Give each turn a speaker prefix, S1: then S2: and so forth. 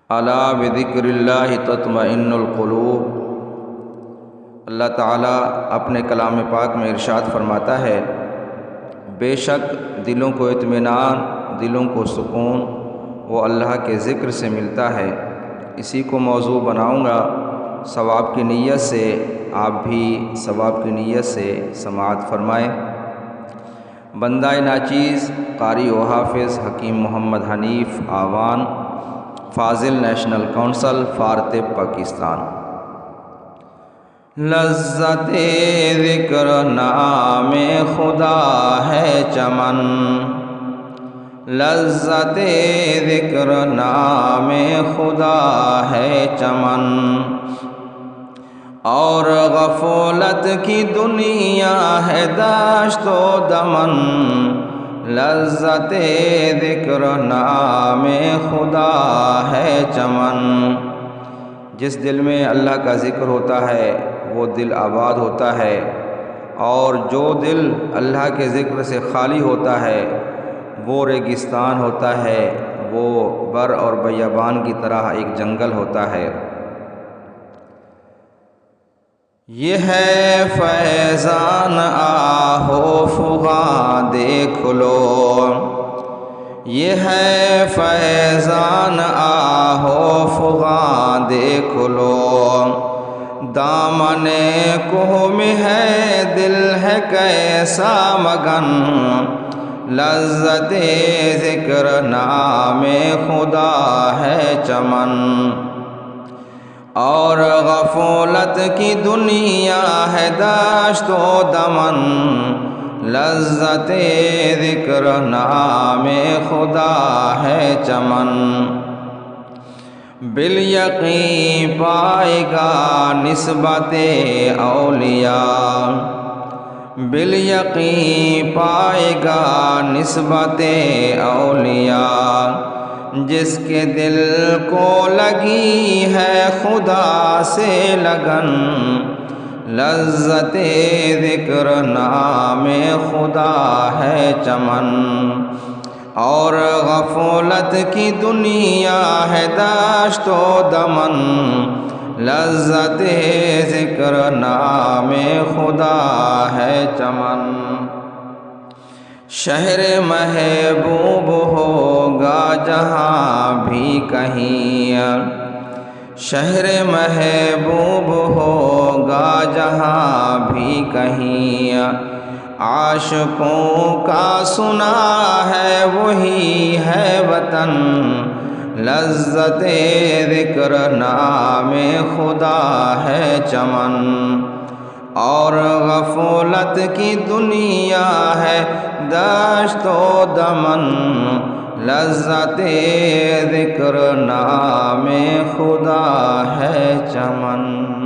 S1: الا بذکر اللہ تطمئن القلوب۔ اللہ تعالیٰ اپنے کلام پاک میں ارشاد فرماتا ہے، بے شک دلوں کو اطمینان، دلوں کو سکون وہ اللہ کے ذکر سے ملتا ہے۔ اسی کو موضوع بناؤں گا ثواب کی نیت سے۔ آپ بھی ثواب کی نیت سے سماعت فرمائیں۔ بندہ ناچیز قاری و حافظ حکیم محمد حنیف آوان، فاضل نیشنل کونسل فار طب پاکستان۔ لذت ذکر نام خدا ہے چمن، لذت ذکر نام خدا ہے چمن، اور غفلت کی دنیا ہے دشت و دمن، لذت ذکر نام خدا ہے چمن۔ جس دل میں اللہ کا ذکر ہوتا ہے وہ دل آباد ہوتا ہے، اور جو دل اللہ کے ذکر سے خالی ہوتا ہے وہ ریگستان ہوتا ہے، وہ بر اور بیابان کی طرح ایک جنگل ہوتا ہے۔ یہ ہے فیضان آہو فغاں دیکھ لو، یہ ہے فیضان آہو فغاں دیکھ لو، دامن کوہ میں ہے دل ہے کیسا مگن، لذت ذکر نام خدا ہے چمن، اور غفلت کی دنیا ہے دشت و دمن، لذت ذکر نام خدا ہے چمن۔ بالیقین پائے گا نسبت اولیاء، بالیقین پائے گا نسبت اولیاء، جس کے دل کو لگی ہے خدا سے لگن، لذت ذکر نام خدا ہے چمن، اور غفلت کی دنیا ہے دشت و دمن، لذت ذکر نام خدا ہے چمن۔ شہر محبوب ہوگا جہاں بھی کہیں، شہر محبوب ہوگا جہاں بھی کہیں، عاشقوں کا سنا ہے وہی ہے وطن، لذت ذکر نام خدا ہے چمن، اور غفلت کی دنیا ہے دشت و دمن، لذت ذکر نام خدا ہے چمن۔